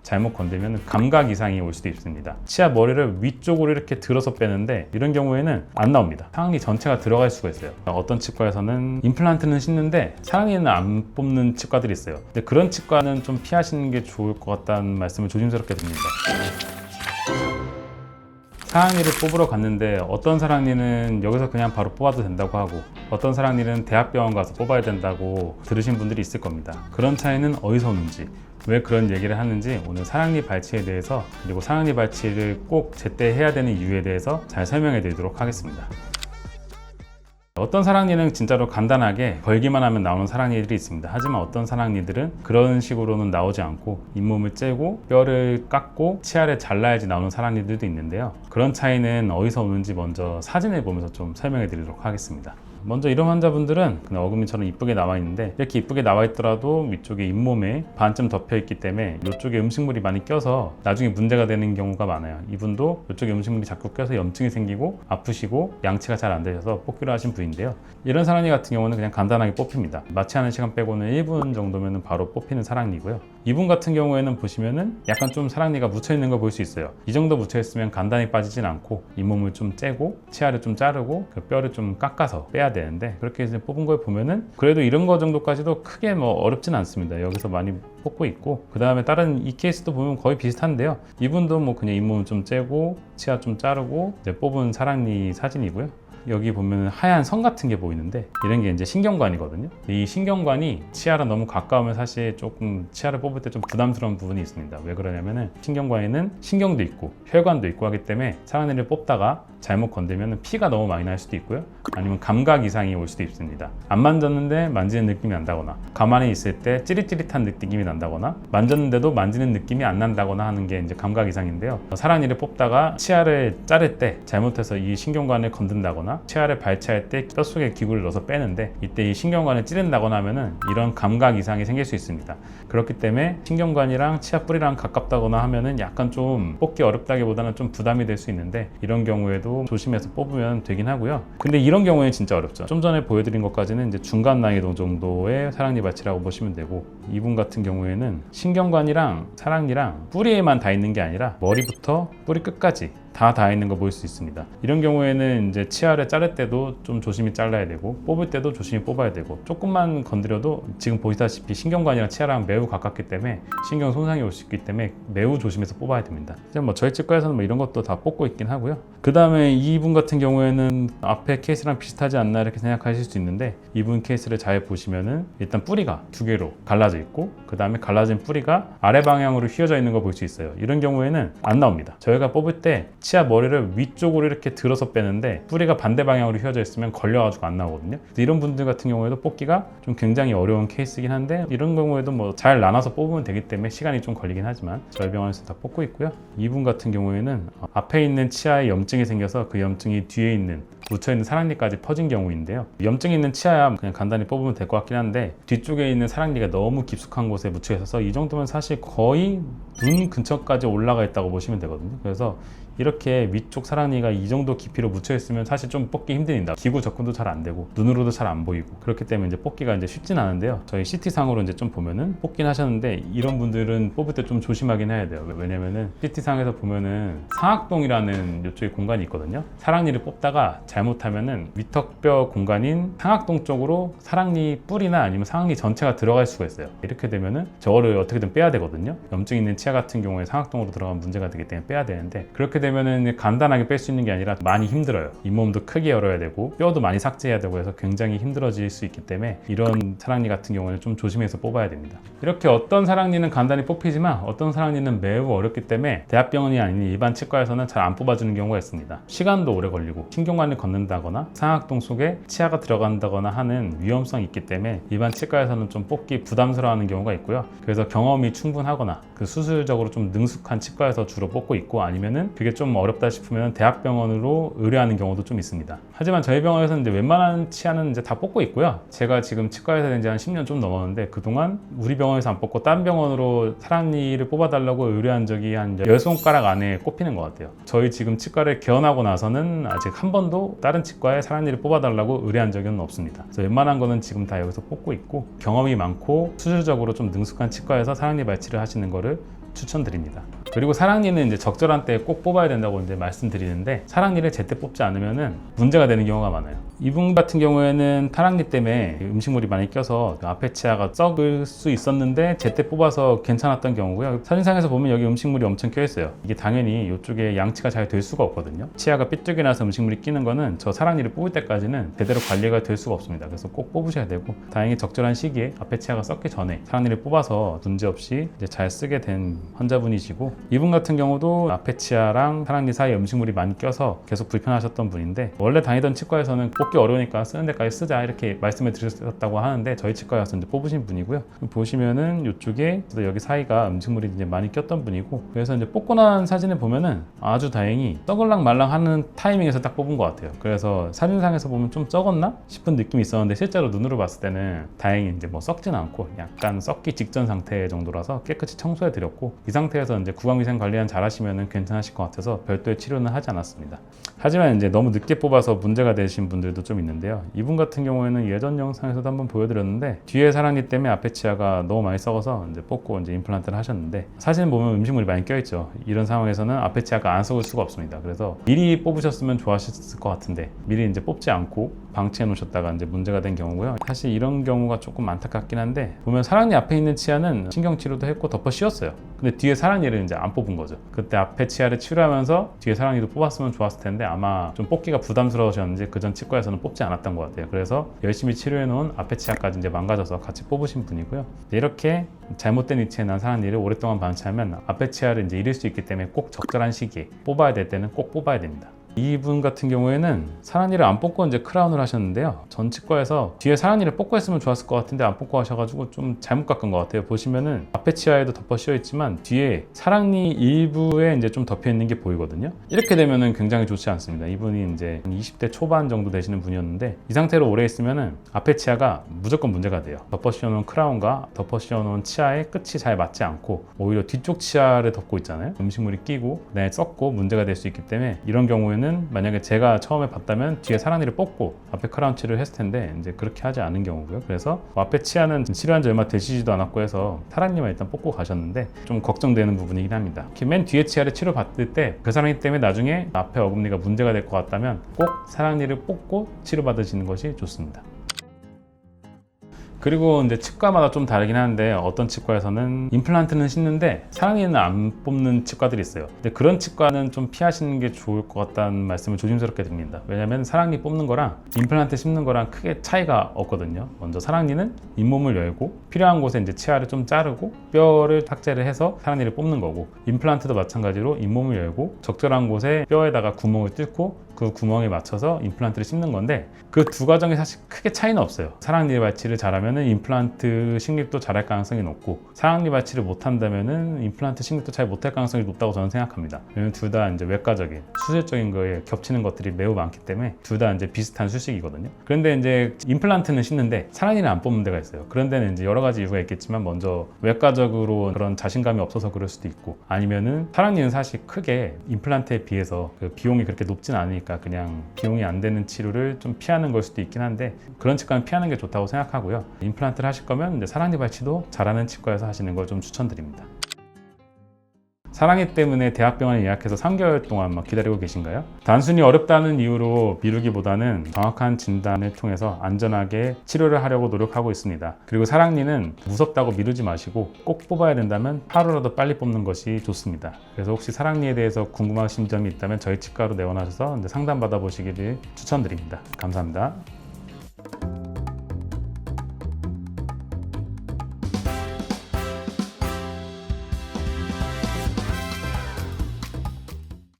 잘못 건들면 감각 이상이 올 수도 있습니다. 치아 머리를 위쪽으로 이렇게 들어서 빼는데 이런 경우에는 안 나옵니다. 상악니 전체가 들어갈 수가 있어요. 어떤 치과에서는 임플란트는 씻는데 상악니는 안 뽑는 치과들이 있어요. 근데 그런 치과는 좀 피하시는 게 좋을 것 같다는 말씀을 조심스럽게 드립니다. 상악니를 뽑으러 갔는데 어떤 상악니는 여기서 그냥 바로 뽑아도 된다고 하고 어떤 상악니는 대학병원 가서 뽑아야 된다고 들으신 분들이 있을 겁니다. 그런 차이는 어디서 오는지, 왜 그런 얘기를 하는지 오늘 상악니 발치에 대해서, 그리고 상악니 발치를 꼭 제때 해야 되는 이유에 대해서 잘 설명해 드리도록 하겠습니다. 어떤 상악니는 진짜로 간단하게 걸기만 하면 나오는 상악니들이 있습니다. 하지만 어떤 상악니들은 그런 식으로는 나오지 않고 잇몸을 째고 뼈를 깎고 치아를 잘라야지 나오는 상악니들도 있는데요. 그런 차이는 어디서 오는지 먼저 사진을 보면서 좀 설명해 드리도록 하겠습니다. 먼저 이런 환자분들은 그냥 어금니처럼 이쁘게 나와 있는데 이렇게 이쁘게 나와 있더라도 위쪽에 잇몸에 반쯤 덮여 있기 때문에 이쪽에 음식물이 많이 껴서 나중에 문제가 되는 경우가 많아요. 이분도 이쪽에 음식물이 자꾸 껴서 염증이 생기고 아프시고 양치가 잘 안 되셔서 뽑기로 하신 분인데요. 이런 상악니 같은 경우는 그냥 간단하게 뽑힙니다. 마취하는 시간 빼고는 1분 정도면 바로 뽑히는 상악니고요. 이분 같은 경우에는 보시면은 약간 좀 상악니가 묻혀 있는 걸 볼 수 있어요. 이 정도 묻혀 있으면 간단히 빠지진 않고 잇몸을 좀 째고 치아를 좀 자르고 그 뼈를 좀 깎아서 빼야 되는데, 그렇게 이제 뽑은 걸 보면은 그래도 이런 거 정도까지도 크게 뭐 어렵진 않습니다. 여기서 많이 뽑고 있고, 그 다음에 다른 이 케이스도 보면 거의 비슷한데요. 이분도 뭐 그냥 잇몸을 좀 째고 치아 좀 자르고 이제 뽑은 상악니 사진이고요. 여기 보면 하얀 선 같은 게 보이는데 이런 게 이제 신경관이거든요. 이 신경관이 치아랑 너무 가까우면 사실 조금 치아를 뽑을 때 좀 부담스러운 부분이 있습니다. 왜 그러냐면은 신경관에는 신경도 있고 혈관도 있고 하기 때문에 상악니를 뽑다가 잘못 건들면 피가 너무 많이 날 수도 있고요. 아니면 감각 이상이 올 수도 있습니다. 안 만졌는데 만지는 느낌이 난다거나, 가만히 있을 때 찌릿찌릿한 느낌이 난다거나, 만졌는데도 만지는 느낌이 안 난다거나 하는 게 이제 감각 이상인데요. 상악니를 뽑다가 치아를 자를 때 잘못해서 이 신경관을 건든다거나 치아를 발치할 때 뼛속에 기구를 넣어서 빼는데 이때 이 신경관을 찌른다거나 하면은 이런 감각 이상이 생길 수 있습니다. 그렇기 때문에 신경관이랑 치아 뿌리랑 가깝다거나 하면은 약간 좀 뽑기 어렵다기보다는 좀 부담이 될 수 있는데, 이런 경우에도 조심해서 뽑으면 되긴 하고요. 근데 이런 경우에는 진짜 어렵죠. 좀 전에 보여드린 것까지는 이제 중간 난이도 정도의 상악니 발치라고 보시면 되고, 이분 같은 경우에는 신경관이랑 상악니랑 뿌리에만 다 있는 게 아니라 머리부터 뿌리 끝까지 다 있는 거 볼 수 있습니다. 이런 경우에는 이제 치아를 자를 때도 좀 조심히 잘라야 되고 뽑을 때도 조심히 뽑아야 되고, 조금만 건드려도 지금 보시다시피 신경관이랑 치아랑 매우 가깝기 때문에 신경 손상이 올 수 있기 때문에 매우 조심해서 뽑아야 됩니다. 뭐 저희 치과에서는 뭐 이런 것도 다 뽑고 있긴 하고요. 그 다음에 이분 같은 경우에는 앞에 케이스랑 비슷하지 않나 이렇게 생각하실 수 있는데, 이분 케이스를 잘 보시면은 일단 뿌리가 두 개로 갈라져 있고 그 다음에 갈라진 뿌리가 아래 방향으로 휘어져 있는 걸 볼 수 있어요. 이런 경우에는 안 나옵니다. 저희가 뽑을 때 치아 머리를 위쪽으로 이렇게 들어서 빼는데 뿌리가 반대 방향으로 휘어져 있으면 걸려가지고 안 나오거든요. 이런 분들 같은 경우에도 뽑기가 좀 굉장히 어려운 케이스긴 한데, 이런 경우에도 뭐 잘 나눠서 뽑으면 되기 때문에 시간이 좀 걸리긴 하지만 저희 병원에서 다 뽑고 있고요. 이분 같은 경우에는 앞에 있는 치아에 염증이 생겨서 그 염증이 뒤에 있는 묻혀있는 상악니까지 퍼진 경우인데요. 염증이 있는 치아야 그냥 간단히 뽑으면 될 것 같긴 한데, 뒤쪽에 있는 상악니가 너무 깊숙한 곳에 묻혀 있어서 이 정도면 사실 거의 눈 근처까지 올라가 있다고 보시면 되거든요. 그래서 이렇게 위쪽 상악니가 이 정도 깊이로 묻혀 있으면 사실 좀 뽑기 힘듭니다. 기구 접근도 잘 안 되고 눈으로도 잘 안 보이고, 그렇기 때문에 이제 뽑기가 이제 쉽진 않은데요. 저희 CT 상으로 이제 좀 보면은 뽑긴 하셨는데, 이런 분들은 뽑을 때 좀 조심하긴 해야 돼요. 왜냐면은 CT 상에서 보면은 상악동이라는 이쪽에 공간이 있거든요. 상악니를 뽑다가 잘못하면은 위턱뼈 공간인 상악동 쪽으로 상악니 뿌리나 아니면 상악니 전체가 들어갈 수가 있어요. 이렇게 되면은 저거를 어떻게든 빼야 되거든요. 염증 있는 치아 같은 경우에 상악동으로 들어가면 문제가 되기 때문에 빼야 되는데, 그렇게 되면은 간단하게 뺄 수 있는 게 아니라 많이 힘들어요. 잇몸도 크게 열어야 되고 뼈도 많이 삭제해야 되고 해서 굉장히 힘들어질 수 있기 때문에 이런 상악니 같은 경우는 좀 조심해서 뽑아야 됩니다. 이렇게 어떤 상악니는 간단히 뽑히지만 어떤 상악니는 매우 어렵기 때문에 대학병원이 아닌 일반 치과에서는 잘 안 뽑아주는 경우가 있습니다. 시간도 오래 걸리고 신경관을 건든다거나 상악동 속에 치아가 들어간다거나 하는 위험성이 있기 때문에 일반 치과에서는 좀 뽑기 부담스러워하는 경우가 있고요. 그래서 경험이 충분하거나 그 수술적으로 좀 능숙한 치과에서 주로 뽑고 있고, 아니면은 그게 좀 어렵다 싶으면 대학병원으로 의뢰하는 경우도 좀 있습니다. 하지만 저희 병원에서는 이제 웬만한 치아는 이제 다 뽑고 있고요. 제가 지금 치과에서 된 지 한 10년 좀 넘었는데, 그동안 우리 병원에서 안 뽑고 다른 병원으로 상악니를 뽑아달라고 의뢰한 적이 한 10손가락 안에 꼽히는 것 같아요. 저희 지금 치과를 개원하고 나서는 아직 한 번도 다른 치과에 상악니를 뽑아달라고 의뢰한 적은 없습니다. 그래서 웬만한 거는 지금 다 여기서 뽑고 있고, 경험이 많고 수술적으로 좀 능숙한 치과에서 상악니 발치를 하시는 거를 추천드립니다. 그리고 사랑니는 이제 적절한 때에 꼭 뽑아야 된다고 이제 말씀드리는데, 사랑니를 제때 뽑지 않으면은 문제가 되는 경우가 많아요. 이분 같은 경우에는 사랑니 때문에 음식물이 많이 껴서 앞에 치아가 썩을 수 있었는데 제때 뽑아서 괜찮았던 경우고요. 사진상에서 보면 여기 음식물이 엄청 껴 있어요. 이게 당연히 이쪽에 양치가 잘 될 수가 없거든요. 치아가 삐뚤게 나서 음식물이 끼는 거는 저 사랑니를 뽑을 때까지는 제대로 관리가 될 수가 없습니다. 그래서 꼭 뽑으셔야 되고, 다행히 적절한 시기에 앞에 치아가 썩기 전에 사랑니를 뽑아서 문제없이 이제 잘 쓰게 된 환자분이시고, 이분 같은 경우도 앞에 치아랑 사랑니 사이에 음식물이 많이 껴서 계속 불편하셨던 분인데, 원래 다니던 치과에서는 뽑기 어려우니까 쓰는 데까지 쓰자 이렇게 말씀을 드렸다고 하는데, 저희 치과에 와서 이제 뽑으신 분이고요. 보시면은 이쪽에 여기 사이가 음식물이 이제 많이 꼈던 분이고, 그래서 이제 뽑고 난 사진을 보면은 아주 다행히 썩을랑 말랑 하는 타이밍에서 딱 뽑은 것 같아요. 그래서 사진상에서 보면 좀 썩었나 싶은 느낌이 있었는데, 실제로 눈으로 봤을 때는 다행히 이제 뭐 썩진 않고 약간 썩기 직전 상태 정도라서 깨끗이 청소해 드렸고, 이 상태에서 이제 구강위생 관리만 잘 하시면은 괜찮으실 것 같아서 별도의 치료는 하지 않았습니다. 하지만 이제 너무 늦게 뽑아서 문제가 되신 분들도 좀 있는데요. 이분 같은 경우에는 예전 영상에서도 한번 보여드렸는데, 뒤에 사랑니 때문에 앞에 치아가 너무 많이 썩어서 이제 뽑고 이제 임플란트를 하셨는데, 사진 보면 음식물이 많이 껴있죠. 이런 상황에서는 앞에 치아가 안 썩을 수가 없습니다. 그래서 미리 뽑으셨으면 좋아하셨을 것 같은데, 미리 이제 뽑지 않고 방치해 놓으셨다가 이제 문제가 된 경우고요. 사실 이런 경우가 조금 안타깝긴 한데, 보면 사랑니 앞에 있는 치아는 신경치료도 했고 덮어 씌웠어요. 근데 뒤에 사랑니를 이제 안 뽑은 거죠. 그때 앞에 치아를 치료하면서 뒤에 사랑니도 뽑았으면 좋았을 텐데, 아마 좀 뽑기가 부담스러우셨는지 그전 치과에서는 뽑지 않았던 것 같아요. 그래서 열심히 치료해 놓은 앞에 치아까지 이제 망가져서 같이 뽑으신 분이고요. 이렇게 잘못된 위치에 난 사랑니를 오랫동안 방치하면 앞에 치아를 이제 잃을 수 있기 때문에 꼭 적절한 시기에 뽑아야 될 때는 꼭 뽑아야 됩니다. 이분 같은 경우에는 사랑니를 안 뽑고 이제 크라운을 하셨는데요. 전 치과에서 뒤에 사랑니를 뽑고 했으면 좋았을 것 같은데 안 뽑고 하셔가지고 좀 잘못 깎은 것 같아요. 보시면은 앞에 치아에도 덮어 씌워 있지만 뒤에 사랑니 일부에 이제 좀 덮여 있는 게 보이거든요. 이렇게 되면은 굉장히 좋지 않습니다. 이분이 이제 20대 초반 정도 되시는 분이었는데, 이 상태로 오래 있으면은 앞에 치아가 무조건 문제가 돼요. 덮어 씌워 놓은 크라운과 덮어 씌워 놓은 치아의 끝이 잘 맞지 않고 오히려 뒤쪽 치아를 덮고 있잖아요. 음식물이 끼고 그다음에 썩고 문제가 될 수 있기 때문에, 이런 경우에는 만약에 제가 처음에 봤다면 뒤에 사랑니를 뽑고 앞에 크라운 치료를 했을 텐데, 이제 그렇게 하지 않은 경우고요. 그래서 앞에 치아는 치료한 지 얼마 되시지도 않았고 해서 사랑니만 일단 뽑고 가셨는데 좀 걱정되는 부분이긴 합니다. 맨 뒤에 치아를 치료받을 때 그 사랑니 때문에 나중에 앞에 어금니가 문제가 될 것 같다면 꼭 사랑니를 뽑고 치료받으시는 것이 좋습니다. 그리고 이제 치과마다 좀 다르긴 한데, 어떤 치과에서는 임플란트는 심는데 사랑니는 안 뽑는 치과들이 있어요. 근데 그런 치과는 좀 피하시는 게 좋을 것 같다는 말씀을 조심스럽게 드립니다. 왜냐면 사랑니 뽑는 거랑 임플란트 심는 거랑 크게 차이가 없거든요. 먼저 사랑니는 잇몸을 열고 필요한 곳에 이제 치아를 좀 자르고 뼈를 삭제를 해서 사랑니를 뽑는 거고, 임플란트도 마찬가지로 잇몸을 열고 적절한 곳에 뼈에다가 구멍을 뚫고 그 구멍에 맞춰서 임플란트를 심는 건데, 그 두 과정이 사실 크게 차이는 없어요. 사랑니 발치를 잘하면 임플란트 식립도 잘할 가능성이 높고, 사랑니 발치를 못한다면 임플란트 식립도 잘 못할 가능성이 높다고 저는 생각합니다. 왜냐면 둘 다 이제 외과적인 수술적인 거에 겹치는 것들이 매우 많기 때문에 둘 다 이제 비슷한 수식이거든요. 그런데 이제 임플란트는 심는데 사랑니를 안 뽑는 데가 있어요. 그런 데는 이제 여러 가지 이유가 있겠지만, 먼저 외과적으로 그런 자신감이 없어서 그럴 수도 있고, 아니면은 사랑니는 사실 크게 임플란트에 비해서 그 비용이 그렇게 높진 않으니까 그냥 비용이 안 되는 치료를 좀 피하는 걸 수도 있긴 한데, 그런 치과는 피하는 게 좋다고 생각하고요. 임플란트를 하실 거면 이제 사랑니 발치도 잘하는 치과에서 하시는 걸 좀 추천드립니다. 사랑니 때문에 대학병원에 예약해서 3개월 동안 막 기다리고 계신가요? 단순히 어렵다는 이유로 미루기보다는 정확한 진단을 통해서 안전하게 치료를 하려고 노력하고 있습니다. 그리고 사랑니는 무섭다고 미루지 마시고 꼭 뽑아야 된다면 하루라도 빨리 뽑는 것이 좋습니다. 그래서 혹시 사랑니에 대해서 궁금하신 점이 있다면 저희 치과로 내원하셔서 상담 받아보시기를 추천드립니다. 감사합니다.